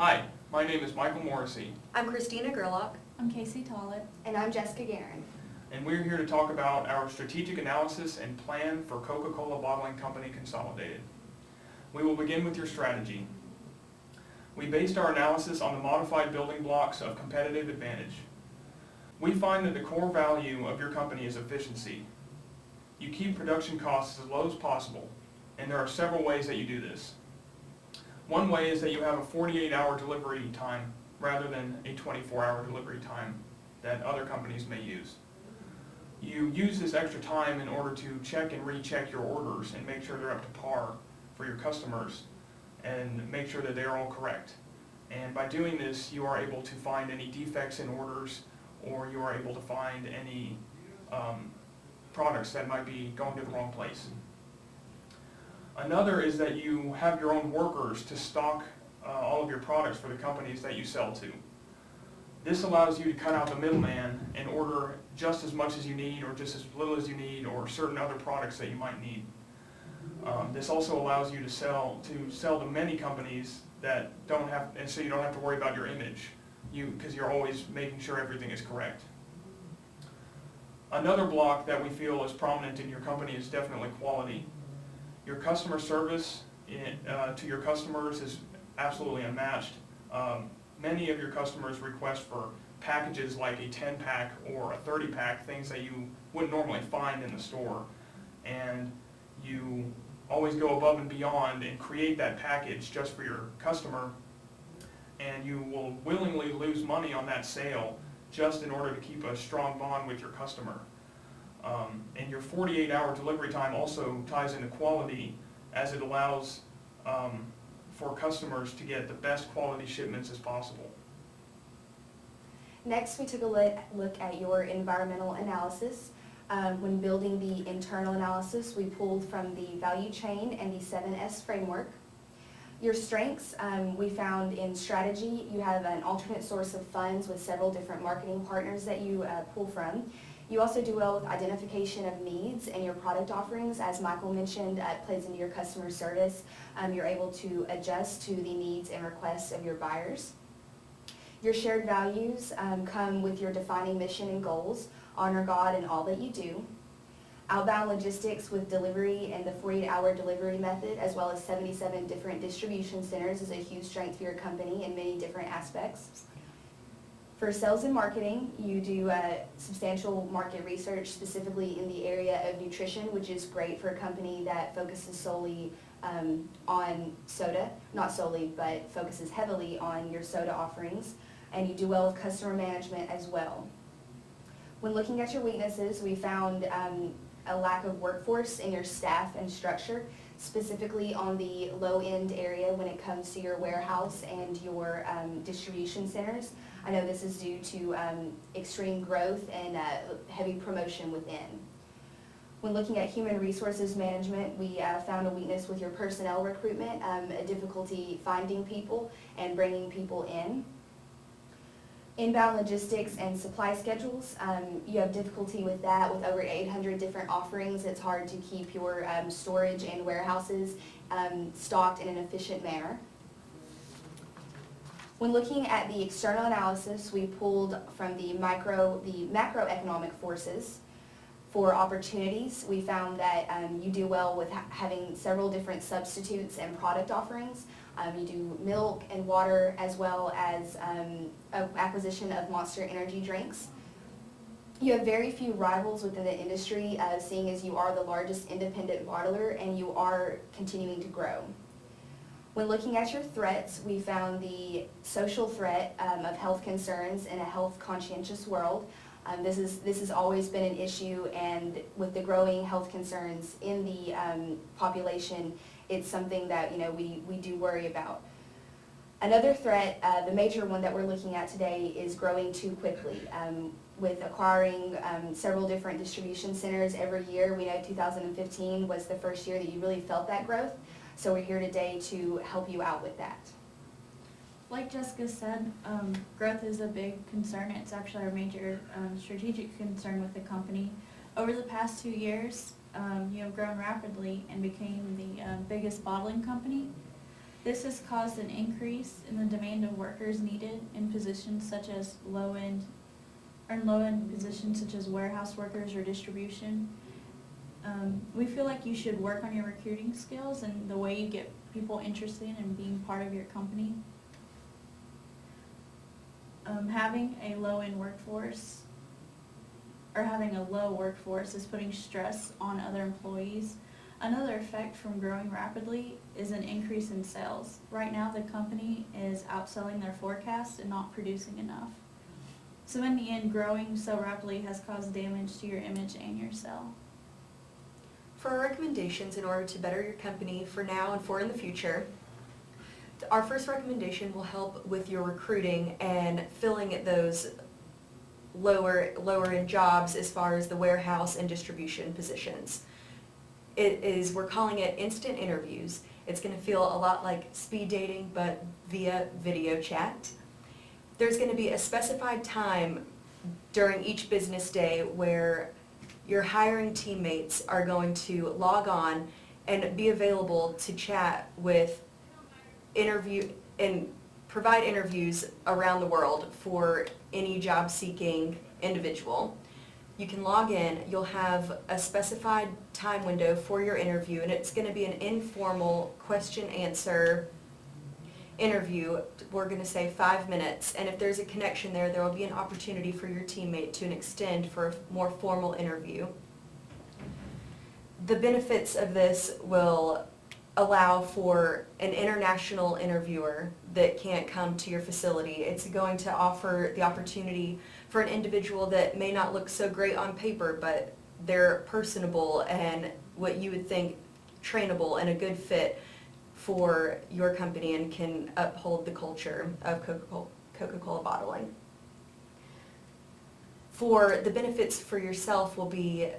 Hi, my name is Michael Morrissey, I'm Christina Gerlach. I'm Casey Tollett. And I'm Jessica Guerin. and we're here to talk about our strategic analysis and plan for Coca-Cola Bottling Company Consolidated. We will begin with your strategy. We based our analysis on the modified building blocks of competitive advantage. We find that the core value of your company is efficiency. You keep production costs as low as possible, and there are several ways that you do this. One way is that you have a 48-hour delivery time rather than a 24-hour delivery time that other companies may use. You use this extra time in order to check and recheck your orders and make sure they're up to par for your customers and make sure that they're all correct. And by doing this, you are able to find any defects in orders, or you are able to find any products that might be going to the wrong place. Another is that you have your own workers to stock all of your products for the companies that you sell to. This allows you to cut out the middleman and order just as much as you need, or just as little as you need, or certain other products that you might need. This also allows you to sell to many companies that don't have, and so you don't have to worry about your image, because you're always making sure everything is correct. Another block that we feel is prominent in your company is definitely quality. Your customer service to your customers is absolutely unmatched. Many of your customers request for packages like a 10-pack or a 30-pack, things that you wouldn't normally find in the store. And you always go above and beyond and create that package just for your customer, and you will willingly lose money on that sale just in order to keep a strong bond with your customer. And your 48-hour delivery time also ties into quality, as it allows for customers to get the best quality shipments as possible. Next, we took a look at your environmental analysis. When building the internal analysis, we pulled from the value chain and the 7S framework. Your strengths, we found in strategy. You have an alternate source of funds with several different marketing partners that you pull from. You also do well with identification of needs and your product offerings. As Michael mentioned, it plays into your customer service. You're able to adjust to the needs and requests of your buyers. Your shared values come with your defining mission and goals. Honor God in all that you do. Outbound logistics with delivery and the 48-hour delivery method, as well as 77 different distribution centers, is a huge strength for your company in many different aspects. For sales and marketing, you do substantial market research, specifically in the area of nutrition, which is great for a company that focuses solely on soda. Not solely, but focuses heavily on your soda offerings. And you do well with customer management as well. When looking at your weaknesses, we found a lack of workforce in your staff and structure, specifically on the low-end area when it comes to your warehouse and your distribution centers. I know this is due to extreme growth and heavy promotion within. When looking at human resources management, we found a weakness with your personnel recruitment, a difficulty finding people and bringing people in. Inbound logistics and supply schedules, you have difficulty with that. With over 800 different offerings, it's hard to keep your storage and warehouses stocked in an efficient manner. When looking at the external analysis, we pulled from the macroeconomic forces. For opportunities, we found that you do well with having several different substitutes and product offerings. You do milk and water, as well as acquisition of Monster energy drinks. You have very few rivals within the industry, seeing as you are the largest independent bottler and you are continuing to grow. When looking at your threats, we found the social threat of health concerns in a health conscientious world. This has always been an issue, and with the growing health concerns in the population, it's something that we do worry about. Another threat, the major one that we're looking at today, is growing too quickly. With acquiring several different distribution centers every year, we know 2015 was the first year that you really felt that growth. So we're here today to help you out with that. Like Jessica said, growth is a big concern. It's actually our major strategic concern with the company. Over the past 2 years, you have grown rapidly and became the biggest bottling company. This has caused an increase in the demand of workers needed in positions such as low-end positions such as warehouse workers or distribution. We feel like you should work on your recruiting skills and the way you get people interested in being part of your company. Having a low-end workforce or having a low workforce is putting stress on other employees. Another effect from growing rapidly is an increase in sales. Right now, the company is outselling their forecast and not producing enough. So in the end, growing so rapidly has caused damage to your image and your sale. For our recommendations in order to better your company for now and for in the future, our first recommendation will help with your recruiting and filling those lower end jobs as far as the warehouse and distribution positions. We're calling it instant interviews. It's going to feel a lot like speed dating but via video chat. There's going to be a specified time during each business day where your hiring teammates are going to log on and be available to chat with and provide interviews around the world for any job-seeking individual. You can log in, you'll have a specified time window for your interview, and it's going to be an informal question-answer interview. We're going to say 5 minutes, and if there's a connection there will be an opportunity for your teammate to extend for a more formal interview. The benefits of this will allow for an international interviewer that can't come to your facility. It's going to offer the opportunity for an individual that may not look so great on paper, but they're personable and what you would think trainable and a good fit for your company and can uphold the culture of Coca-Cola bottling. For the benefits for yourself will be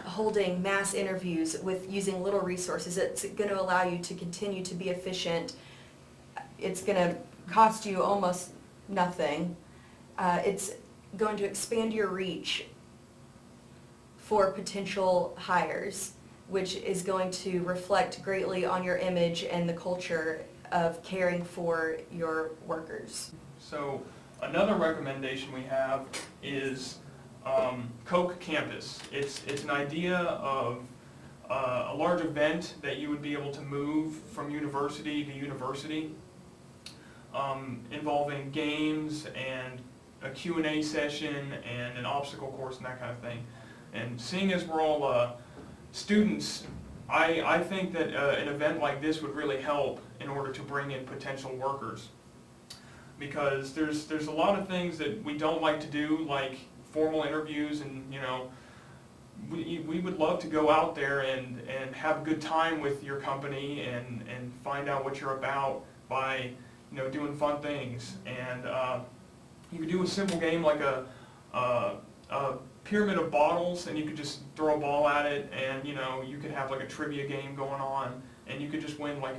holding mass interviews with using little resources. It's going to allow you to continue to be efficient. It's going to cost you almost nothing. It's going to expand your reach for potential hires, which is going to reflect greatly on your image and the culture of caring for your workers. So another recommendation we have is Coke Campus. It's an idea of a large event that you would be able to move from university to university, involving games and a Q&A session and an obstacle course and that kind of thing. And seeing as we're all students, I think that an event like this would really help in order to bring in potential workers, because there's a lot of things that we don't like to do, like formal interviews, and we would love to go out there and have a good time with your company and find out what you're about by doing fun things. And you could do a simple game like a pyramid of bottles, and you could just throw a ball at it, and you could have like a trivia game going on, and you could just win like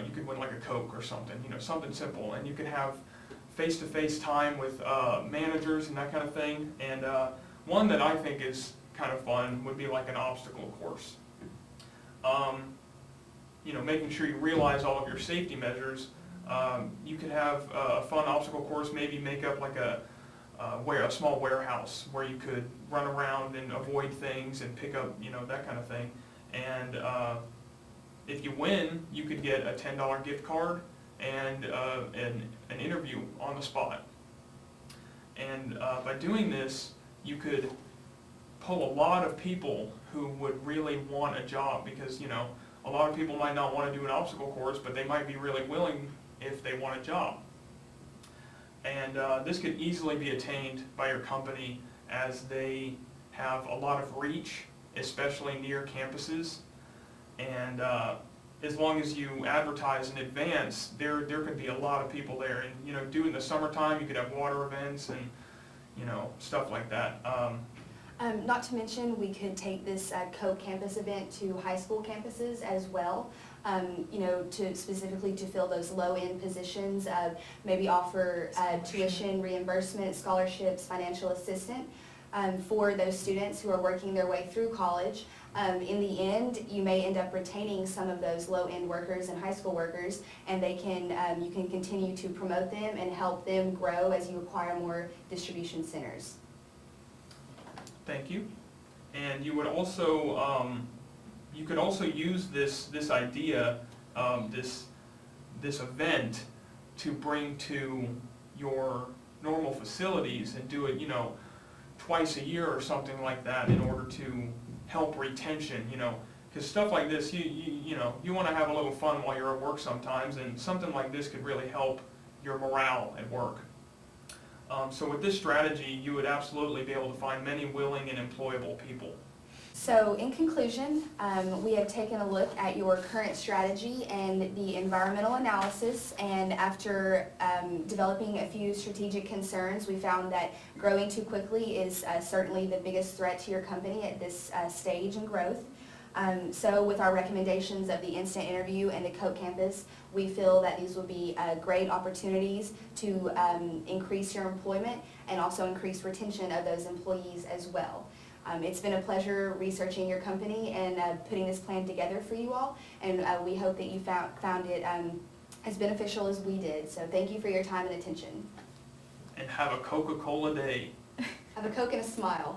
you could win like a Coke or something, something simple, and you could have face-to-face time with managers and that kind of thing. And one that I think is kind of fun would be like an obstacle course. Making sure you realize all of your safety measures. You could have a fun obstacle course, maybe make up like a small warehouse where you could run around and avoid things and pick up, that kind of thing. And if you win, you could get a $10 gift card and an interview on the spot. And by doing this, you could pull a lot of people who would really want a job, because a lot of people might not want to do an obstacle course, but they might be really willing if they want a job. And this could easily be attained by your company, as they have a lot of reach, especially near campuses. And as long as you advertise in advance, there could be a lot of people there. And during the summertime, you could have water events and stuff like that. Not to mention, we could take this Coke Campus event to high school campuses as well. Specifically to fill those low-end positions, maybe offer tuition reimbursement, scholarships, financial assistance for those students who are working their way through college. In the end, you may end up retaining some of those low-end workers and high school workers, and they can, you can continue to promote them and help them grow as you acquire more distribution centers. Thank you. And you would also, you could also use this idea, this event to bring to your normal facilities and do it, you know, twice a year or something like that in order to help retention, you know, because stuff like this, you know, you want to have a little fun while you're at work sometimes, and something like this could really help your morale at work. So with this strategy, you would absolutely be able to find many willing and employable people. So in conclusion, we have taken a look at your current strategy and the environmental analysis, and after developing a few strategic concerns, we found that growing too quickly is certainly the biggest threat to your company at this stage in growth. So with our recommendations of the instant interview and the Coke Campus, we feel that these will be great opportunities to increase your employment and also increase retention of those employees as well. It's been a pleasure researching your company and putting this plan together for you all, and we hope that you found it as beneficial as we did. So thank you for your time and attention. And have a Coca-Cola day. Have a Coke and a smile.